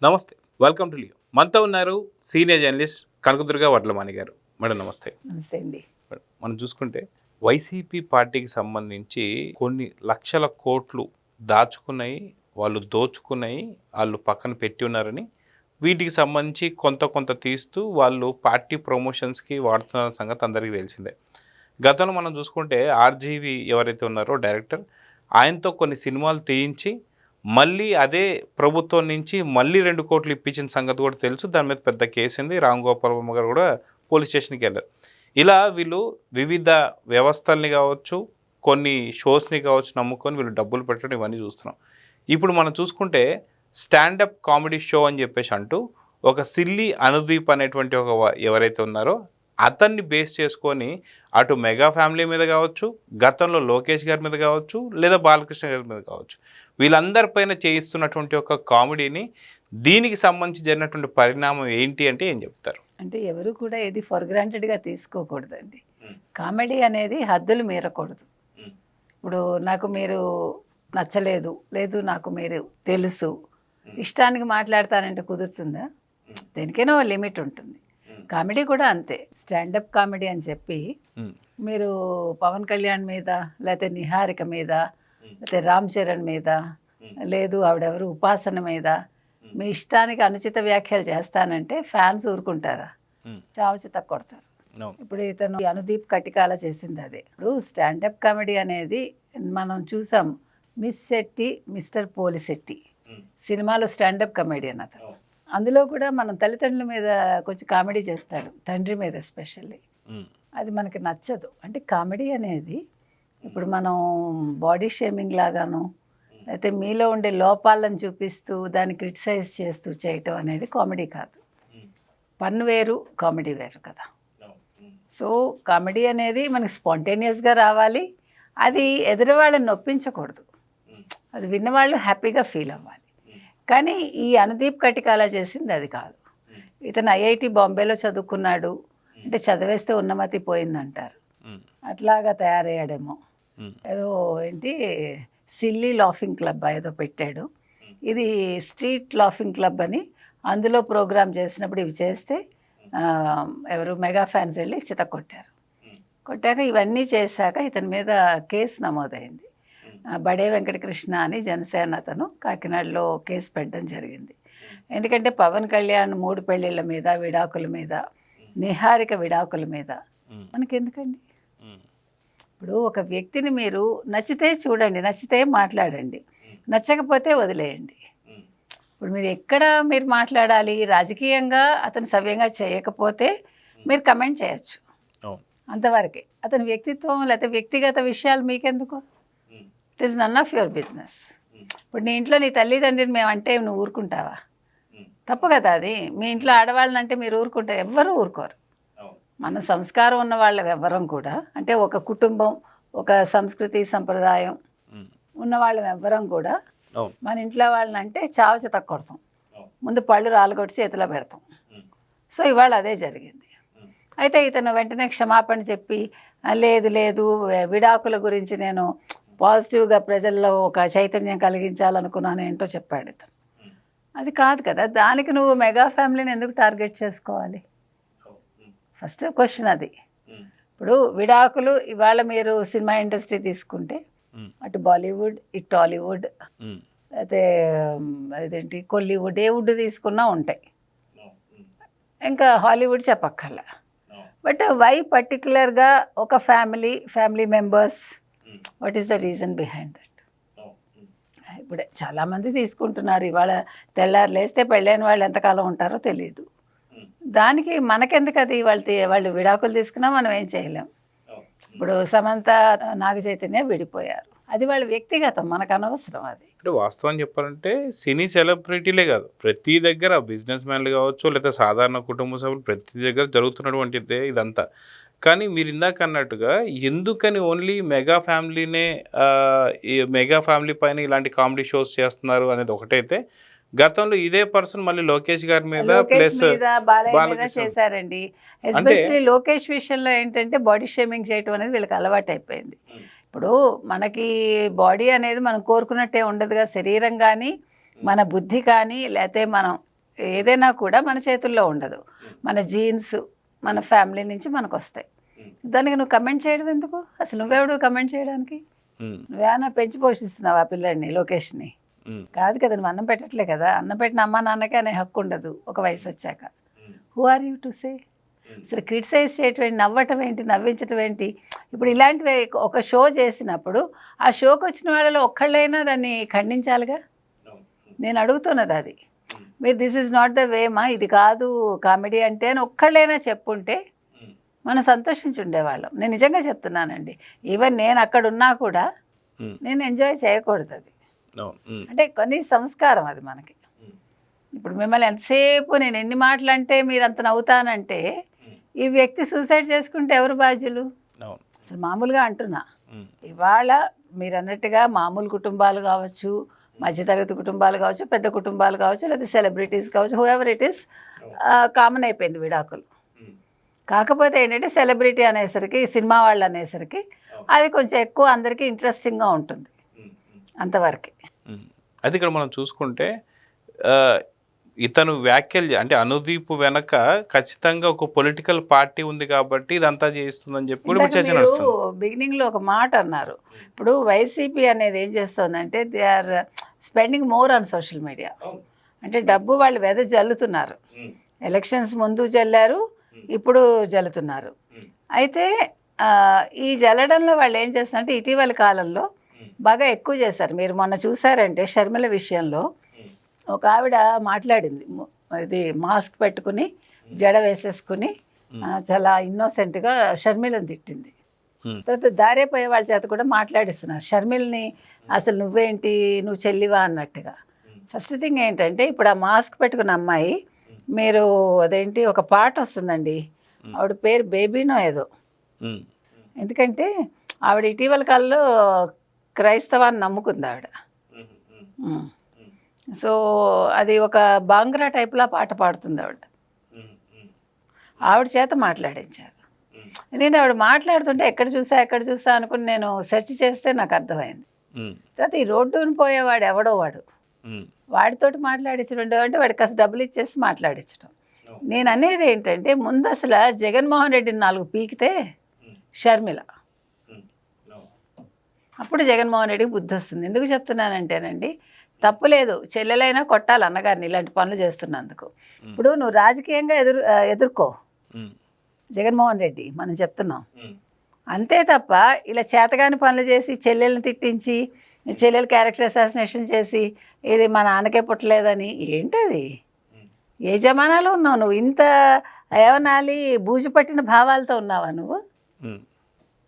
నమస్తే, welcome to Leo. మనతో ఉన్నారు సీనియర్ జర్నలిస్ట్ కనకదుర్గ వడ్లమాని గారు. మేడం నమస్తే. నమస్తే అండి. మనం చూసుకుంటే వైసీపీ పార్టీకి సంబంధించి కొన్ని లక్షల కోట్లు దాచుకున్నాయి, వాళ్ళు దోచుకున్నాయి, వాళ్ళు పక్కన పెట్టి ఉన్నారని, వీటికి సంబంధించి కొంత తీస్తూ వాళ్ళు పార్టీ ప్రమోషన్స్కి వాడుతున్న సంగతి అందరికీ తెలిసిందే. గతంలో మనం చూసుకుంటే ఆర్జీవి ఎవరైతే ఉన్నారో డైరెక్టర్, ఆయనతో కొన్ని సినిమాలు తీయించి మళ్ళీ అదే ప్రభుత్వం నుంచి మళ్ళీ 2 కోట్లు ఇప్పించిన సంగతి కూడా తెలుసు. దాని మీద పెద్ద కేసు ఉంది. రామ్ గోపాల్ వర్మ గారు కూడా పోలీస్ స్టేషన్కి వెళ్ళారు. ఇలా వీళ్ళు వివిధ వ్యవస్థల్ని కావచ్చు, కొన్ని షోస్ని కావచ్చు నమ్ముకొని వీళ్ళు డబ్బులు పెట్టడం ఇవన్నీ చూస్తున్నాం. ఇప్పుడు మనం చూసుకుంటే స్టాండప్ కామెడీ షో అని చెప్పేసి అంటూ ఒక సిల్లీ అనుదీప్ అనేటువంటి ఒక ఎవరైతే ఉన్నారో అతన్ని బేస్ చేసుకొని అటు మెగా ఫ్యామిలీ మీద కావచ్చు, గతంలో లోకేష్ గారి మీద కావచ్చు, లేదా బాలకృష్ణ గారి మీద కావచ్చు, వీళ్ళందరిపైన చేయిస్తున్నటువంటి ఒక కామెడీని, దీనికి సంబంధించి జరిగినటువంటి పరిణామం ఏంటి అంటే ఏం చెప్తారు? అంటే ఎవరు కూడా ఏది ఫర్ గ్రాంటెడ్గా తీసుకోకూడదండి. కామెడీ అనేది హద్దులు మీరకూడదు. ఇప్పుడు నాకు మీరు నచ్చలేదు, లేదు నాకు మీరు తెలుసు, ఇష్టానికి మాట్లాడతానంటే కుదురుతుందా? దేనికైనా ఓ లిమిట్ ఉంటుంది. కామెడీ కూడా అంతే. స్టాండప్ కామెడీ అని చెప్పి మీరు పవన్ కళ్యాణ్ మీద, లేకపోతే నిహారిక మీద, లేకపోతే రామ్ చరణ్ మీద, లేదు ఆవిడెవరు ఉపాసన మీద మీ ఇష్టానికి అనుచిత వ్యాఖ్యలు చేస్తానంటే ఫ్యాన్స్ ఊరుకుంటారా? చావచిత కొడతారు. ఇప్పుడు ఇతను అనుదీప్ కటికాల చేసింది అదే. ఇప్పుడు స్టాండప్ కామెడీ అనేది మనం చూసాం. మిస్ శెట్టి, మిస్టర్ పోలిశెట్టి సినిమాలో స్టాండప్ కమెడియన్ అతను. అందులో కూడా మనం తల్లిదండ్రుల మీద కొంచెం కామెడీ చేస్తాడు, తండ్రి మీద ఎస్పెషల్లీ. అది మనకి నచ్చదు. అంటే కామెడీ అనేది ఇప్పుడు మనం బాడీ షేమింగ్ లాగాను, లేకపోతే మీలో ఉండే లోపాలను చూపిస్తూ దాన్ని క్రిటిసైజ్ చేస్తూ చేయటం అనేది కామెడీ కాదు. ఫన్ వేరు, కామెడీ వేరు కదా. సో కామెడీ అనేది మనకి స్పాంటేనియస్గా రావాలి. అది ఎదురు వాళ్ళని నొప్పించకూడదు. అది విన్నవాళ్ళు హ్యాపీగా ఫీల్ అవ్వాలి. కానీ ఈ అనుదీప్ కటికాల చేసింది అది కాదు. ఇతను ఐఐటి బాంబేలో చదువుకున్నాడు అంటే చదివేస్తే ఉన్నమతి పోయిందంటారు. అట్లాగా తయారయ్యాడేమో. ఏదో ఏంటి సిల్లీ లాఫింగ్ క్లబ్ ఏదో పెట్టాడు. ఇది స్ట్రీట్ లాఫింగ్ క్లబ్ అని అందులో ప్రోగ్రామ్ చేసినప్పుడు ఇవి చేస్తే ఎవరు మెగా ఫ్యాన్స్ వెళ్ళి చితకొట్టారు. కొట్టాక ఇవన్నీ చేశాక ఇతని మీద కేసు నమోదైంది. బడే వెంకటకృష్ణ అని జనసేన అతను కాకినాడలో కేసు పెట్టడం జరిగింది. ఎందుకంటే పవన్ కళ్యాణ్ 3 పెళ్ళిళ్ళ మీద, విడాకుల మీద, నిహారిక విడాకుల మీద మనకెందుకండి? ఇప్పుడు ఒక వ్యక్తిని మీరు నచ్చితే చూడండి, నచ్చితే మాట్లాడండి, నచ్చకపోతే వదిలేయండి. ఇప్పుడు మీరు ఎక్కడ మీరు మాట్లాడాలి? రాజకీయంగా అతను సవ్యంగా చేయకపోతే మీరు కమెంట్ చేయొచ్చు, అంతవరకే. అతని వ్యక్తిత్వం లేకపోతే వ్యక్తిగత విషయాలు మీకెందుకు? It is none of your business. ఇప్పుడు నీ ఇంట్లో నీ తల్లిదండ్రిని మేమంటే నువ్వు ఊరుకుంటావా? తప్పు కదా అది. మీ ఇంట్లో ఆడవాళ్ళని అంటే మీరు ఊరుకుంటారు? ఎవ్వరూ ఊరుకోరు. మన సంస్కారం ఉన్న వాళ్ళం ఎవ్వరం కూడా, అంటే ఒక కుటుంబం, ఒక సంస్కృతి సంప్రదాయం ఉన్న వాళ్ళం ఎవ్వరం కూడా మన ఇంట్లో వాళ్ళని అంటే చావచిత కొడతాం, ముందు పళ్ళు రాళ్ళగొట్టి చేతిలో పెడతాం. సో ఇవాళ అదే జరిగింది. అయితే ఇతను వెంటనే క్షమాపణ చెప్పి లేదు విడాకుల గురించి నేను పాజిటివ్గా ప్రజల్లో ఒక చైతన్యం కలిగించాలనుకున్నాను ఏంటో చెప్పాడు ఇతను. అది కాదు కదా. దానికి నువ్వు మెగా ఫ్యామిలీని ఎందుకు టార్గెట్ చేసుకోవాలి? ఫస్ట్ క్వశ్చన్ అది. ఇప్పుడు విడాకులు ఇవాళ మీరు సినిమా ఇండస్ట్రీ తీసుకుంటే అటు బాలీవుడ్, ఇటు టాలీవుడ్, అయితే అదేంటి కొల్లీవుడ్, ఏ వుడ్ తీసుకున్నా ఉంటాయి. ఇంకా హాలీవుడ్ చెప్పక్కర్లా. బట్ వై పర్టికులర్గా ఒక family members? What is the reason behind that? ఇప్పుడే చాలామంది తీసుకుంటున్నారు. ఇవాళ తెల్లారు లేస్తే పెళ్ళైన వాళ్ళు ఎంతకాలం ఉంటారో తెలియదు. దానికి మనకెందుకు? అది వాళ్ళు విడాకులు తీసుకున్నా మనం ఏం చేయలేం. ఇప్పుడు సమంత, నాగ చైతన్య విడిపోయారు, అది వాళ్ళ వ్యక్తిగతం, మనకు అనవసరం అది. అంటే వాస్తవం చెప్పాలంటే సినీ సెలబ్రిటీలే కాదు, ప్రతి దగ్గర బిజినెస్ మ్యాన్లు కావచ్చు, లేదా సాధారణ కుటుంబ సభ్యులు ప్రతి దగ్గర జరుగుతున్నటువంటిదే ఇదంతా. కానీ మీరు ఇందాక అన్నట్టుగా ఎందుకని ఓన్లీ మెగా ఫ్యామిలీనే, ఈ మెగా ఫ్యామిలీ పైన ఇలాంటి కామెడీ షోస్ చేస్తున్నారు అనేది ఒకటైతే, గతంలో ఇదే పర్సన్ మళ్ళీ లోకేష్ గారి మీద ప్లస్ బాలయ్య మీద చేశారండి. ఎస్పెషల్లీ లోకేష్ విషయంలో ఏంటంటే బాడీ షేమింగ్ చేయటం అనేది వీళ్ళకి అలవాటు అయిపోయింది. ఇప్పుడు మనకి బాడీ అనేది మనం కోరుకున్నట్టే ఉండదుగా. శరీరం కానీ, మన బుద్ధి కానీ, లేకపోతే మనం ఏదైనా కూడా మన చేతుల్లో ఉండదు. మన జీన్స్ మన ఫ్యామిలీ నుంచి మనకు వస్తాయి. దానికి నువ్వు కమెంట్ చేయడం ఎందుకు? అసలు నువ్వెవడు కమెంట్ చేయడానికి? నువ్వేమన్నా పెంచి పోషిస్తున్నావు ఆ పిల్లాడిని, లోకేష్ని? కాదు కదా, నువ్వు అన్నం పెట్టట్లే కదా. అన్నం పెట్టిన అమ్మ నాన్నకే అనే హక్కు ఉండదు ఒక వయసు వచ్చాక. Who are you to say? అసలు క్రిటిసైజ్ చేయటం ఏంటి, నవ్వటం ఏంటి, నవ్వించటం ఏంటి? ఇప్పుడు ఇలాంటివి ఒక షో చేసినప్పుడు ఆ షోకి వచ్చిన వాళ్ళలో ఒక్కళ్ళైనా దాన్ని ఖండించాలిగా. నేను అడుగుతున్నది అది. మీరు దిస్ ఈజ్ నాట్ ద వేమా, ఇది కాదు కామెడీ అంటే అని ఒక్కళ్ళైనా చెప్పుంటే మనం సంతోషించి ఉండేవాళ్ళం. నేను నిజంగా చెప్తున్నానండి. ఈవెన్ నేను అక్కడ ఉన్నా కూడా నేను ఎంజాయ్ చేయకూడదు అది. అంటే కొన్ని సంస్కారం అది మనకి. ఇప్పుడు మిమ్మల్ని ఎంతసేపు నేను ఎన్ని మాటలు అంటే మీరు అంత నవ్వుతానంటే ఈ వ్యక్తి సూసైడ్ చేసుకుంటే ఎవరు బాధ్యులు? అసలు మామూలుగా అంటున్నా, ఇవాళ మీరు అన్నట్టుగా మామూలు కుటుంబాలు కావచ్చు, మధ్యతరగతి కుటుంబాలు కావచ్చు, పెద్ద కుటుంబాలు కావచ్చు, లేదా సెలబ్రిటీస్ కావచ్చు, who ever it is, common అయిపోయింది విడాకులు. కాకపోతే ఏంటంటే సెలబ్రిటీ అనేసరికి, సినిమా వాళ్ళు అనేసరికి అది కొంచెం ఎక్కువ అందరికీ ఇంట్రెస్టింగ్గా ఉంటుంది, అంతవరకు. అది ఇక్కడ మనం చూసుకుంటే ఇతను వ్యాఖ్యలు అంటే అనుదీప్ వెనక ఖచ్చితంగా ఒక పొలిటికల్ పార్టీ ఉంది కాబట్టి ఇదంతా చేస్తుందని చెప్పి కూడా చర్చ నడుస్తుంది. బిగినింగ్లో ఒక మాట అన్నారు. ఇప్పుడు వైసీపీ అనేది ఏం చేస్తుందంటే they are spending more on social media. అంటే డబ్బు వాళ్ళు జల్లుతున్నారు. ఎలక్షన్స్ ముందు జల్లారు, ఇప్పుడు జల్లుతున్నారు. అయితే ఈ జల్లడంలో వాళ్ళు ఏం చేస్తారంటే ఇటీవల కాలంలో బాగా ఎక్కువ చేశారు. మీరు మొన్న చూసారంటే షర్మిల విషయంలో ఒక ఆవిడ మాట్లాడింది, ఇది మాస్క్ పెట్టుకుని జడ వేసేసుకుని చాలా ఇన్నోసెంట్గా షర్మిలను తిట్టింది. తర్వాత దారేపోయే వాళ్ళ చేత కూడా మాట్లాడిస్తున్నారు షర్మిల్ని, అసలు నువ్వేంటి, నువ్వు చెల్లివా అన్నట్టుగా. ఫస్ట్ థింగ్ ఏంటంటే ఇప్పుడు ఆ మాస్క్ పెట్టుకున్న అమ్మాయి, మీరు అదేంటి ఒక పాట వస్తుందండి, ఆవిడ పేరు బేబీనో ఏదో, ఎందుకంటే ఆవిడ ఇటీవల కాలంలో క్రైస్తవాన్ని నమ్ముకుంది ఆవిడ. సో అది ఒక బాంగ్రా టైప్లో పాట పాడుతుంది ఆవిడ. ఆవిడ చేత మాట్లాడించారు. ఎందుకంటే ఆవిడ మాట్లాడుతుంటే ఎక్కడ చూసా అనుకుని నేను సెర్చ్ చేస్తే నాకు అర్థమైంది. తర్వాత ఈ రోడ్డుని పోయేవాడు ఎవడో వాడితోటి మాట్లాడించడం అంటే వాడికి కాస్త డబ్బులు ఇచ్చేసి మాట్లాడించడం. నేను అనేది ఏంటంటే ముందు అసలు జగన్మోహన్ రెడ్డిని 4 పీకితే షర్మిల, అప్పుడు జగన్మోహన్ రెడ్డికి బుద్ధి వస్తుంది. ఎందుకు చెప్తున్నానంటేనండి, తప్పులేదు, చెల్లెలైనా కొట్టాలి అన్నగారిని ఇలాంటి పనులు చేస్తున్నందుకు. ఇప్పుడు నువ్వు రాజకీయంగా ఎదుర్కో జగన్మోహన్ రెడ్డి, మనం చెప్తున్నాం అంతే తప్ప ఇలా చేతగాని పనులు చేసి చెల్లెల్ని తిట్టించి చెల్లెలు క్యారెక్టర్ అసాసినేషన్ చేసి ఇది మా నాన్నకే పుట్టలేదని ఏంటది? ఏ జమానాలో ఉన్నావు నువ్వు? ఇంత ఏమనాలి, బూజు పట్టిన భావాలతో ఉన్నావా నువ్వు?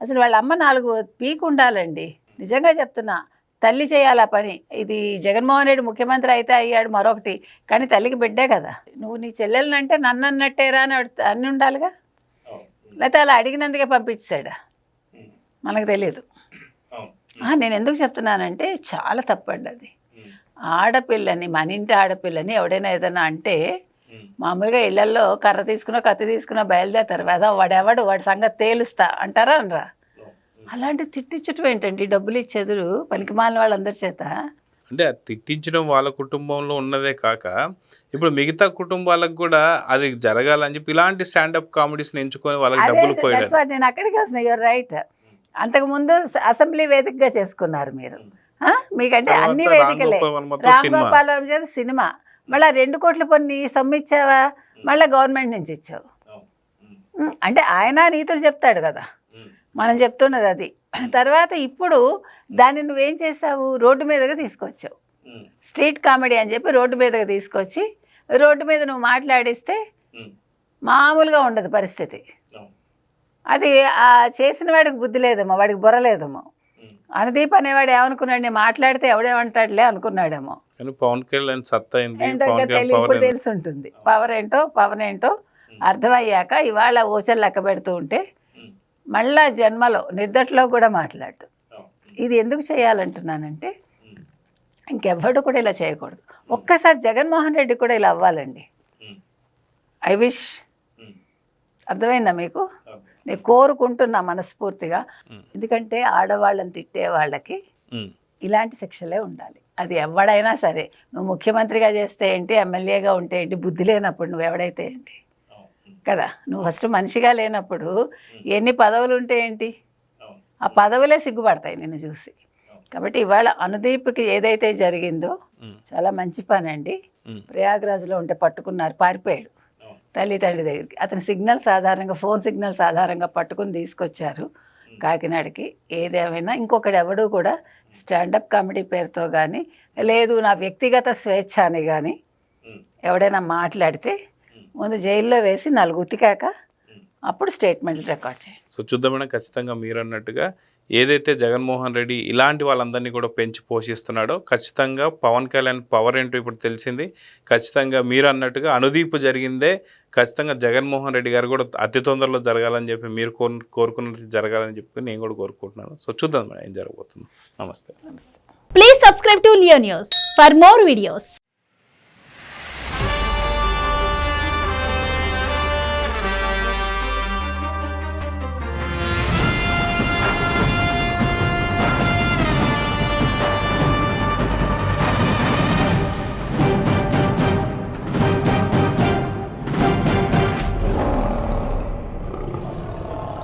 అసలు వాళ్ళ అమ్మ 4 పీకు ఉండాలండి. నిజంగా చెప్తున్నా, తల్లి చేయాలి ఆ పని. ఇది జగన్మోహన్ రెడ్డి ముఖ్యమంత్రి అయితే అయ్యాడు మరొకటి, కానీ తల్లికి బిడ్డే కదా. నువ్వు నీ చెల్లెల్ని అంటే నన్ను అన్నట్టేరా అని అన్ని ఉండాలిగా, లేకపోతే అలా అడిగినందుకే పంపించాడా మనకు తెలియదు. నేను ఎందుకు చెప్తున్నానంటే చాలా తప్పండి అది. ఆడపిల్లని, మన ఇంటి ఆడపిల్లని ఎవడైనా ఏదైనా అంటే మామూలుగా ఇళ్లలో కర్ర తీసుకున్నా కత్తి తీసుకున్నా బయలుదేరుతారు కదా, వాడెవడు, వాడి సంగతి తేలుస్తా అంటారా అనరా? అలాంటి తిట్టించటం ఏంటండి, డబ్బులు ఇచ్చేదురు పనికిమాలిన వాళ్ళందరి చేత. అంటే తిట్టించడం వాళ్ళ కుటుంబంలో ఉన్నదే కాక ఇప్పుడు మిగతా కుటుంబాలకు కూడా అది జరగాలని చెప్పి ఇలాంటి స్టాండప్ కామెడీస్ని ఎంచుకొని వాళ్ళకి డబ్బులు పోయారు. నేను అక్కడికి వస్తున్నా, యువర్ రైట్. అంతకుముందు అసెంబ్లీ వేదికగా చేసుకున్నారు మీరు, మీకంటే అన్ని వేదికలే. రామ్ గోపాలరావు చేత సినిమా, మళ్ళీ 2 కోట్ల పన్ను సొమ్ము ఇచ్చావా, మళ్ళీ గవర్నమెంట్ నుంచి ఇచ్చావు. అంటే ఆయన నీతులు చెప్తాడు కదా, మనం చెప్తున్నది అది. తర్వాత ఇప్పుడు దాన్ని నువ్వేం చేసావు, రోడ్డు మీదగా తీసుకొచ్చావు. స్ట్రీట్ కామెడీ అని చెప్పి రోడ్డు మీదగా తీసుకొచ్చి రోడ్డు మీద నువ్వు మాట్లాడిస్తే మామూలుగా ఉండదు పరిస్థితి. అది చేసిన వాడికి బుద్ధి లేదేమో, వాడికి బుర్రలేదేమో. అనుదీప్ అనేవాడు ఏమనుకున్నాడు, నేను మాట్లాడితే ఎవడేమంటాడులే అనుకున్నాడేమో. పవన్ కళ్యాణ్ సత్తా ఇప్పుడు తెలిసి ఉంటుంది, పవన్ ఏంటో అర్థమయ్యాక ఇవాళ ఓచలు లెక్క పెడుతూ ఉంటే మళ్ళా జన్మలో నిద్దట్లో కూడా మాట్లాడు. ఇది ఎందుకు చేయాలంటున్నానంటే ఇంకెవ్వడు కూడా ఇలా చేయకూడదు. ఒక్కసారి జగన్మోహన్ రెడ్డి కూడా ఇలా అవ్వాలండి. I wish. అర్థమైందా మీకు? నేను కోరుకుంటున్నా మనస్ఫూర్తిగా. ఎందుకంటే ఆడవాళ్ళని తిట్టే వాళ్ళకి ఇలాంటి శిక్షలే ఉండాలి. అది ఎవడైనా సరే, నువ్వు ముఖ్యమంత్రిగా చేస్తే ఏంటి, ఎమ్మెల్యేగా ఉంటే ఏంటి, బుద్ధి లేనప్పుడు నువ్వు ఎవడైతే ఏంటి కదా. నువ్వు ఫస్ట్ మనిషిగా లేనప్పుడు ఎన్ని పదవులు ఉంటే ఏంటి, ఆ పదవులే సిగ్గుపడతాయి నిన్ను చూసి. కాబట్టి ఇవాళ అనుదీప్కి ఏదైతే జరిగిందో చాలా మంచి పని అండి. ప్రయాగ్రాజ్లో ఉంటే పట్టుకున్నారు, పారిపోయాడు తల్లిదండ్రి దగ్గరికి. అతని సిగ్నల్స్ ఆధారంగా, ఫోన్ సిగ్నల్స్ ఆధారంగా పట్టుకుని తీసుకొచ్చారు కాకినాడకి. ఏదేమైనా ఇంకొకటి ఎవడు కూడా స్టాండప్ కామెడీ పేరుతో కానీ, లేదు నా వ్యక్తిగత స్వేచ్ఛ అని కానీ ఎవడైనా మాట్లాడితే ముందు జైల్లో వేసి 4 ఉతికాక అప్పుడు స్టేట్మెంట్లు రికార్డ్ చేయండి. సో చూద్దామైనా ఖచ్చితంగా మీరు అన్నట్టుగా ఏదైతే జగన్మోహన్ రెడ్డి ఇలాంటి వాళ్ళందరినీ కూడా పెంచి పోషిస్తున్నాడో, ఖచ్చితంగా పవన్ కళ్యాణ్ పవర్ ఏంటో ఇప్పుడు తెలిసింది. ఖచ్చితంగా మీరు అన్నట్టుగా అనుదీప్ జరిగిందే ఖచ్చితంగా జగన్మోహన్ రెడ్డి గారు కూడా అతి తొందరలో జరగాలని చెప్పి మీరు కోరుకున్నది జరగాలని చెప్పి నేను కూడా కోరుకుంటున్నాను. సో చూద్దాం మేడం ఏం జరగబోతుందో. నమస్తే. నమస్తే. Please subscribe to Leo News for more videos.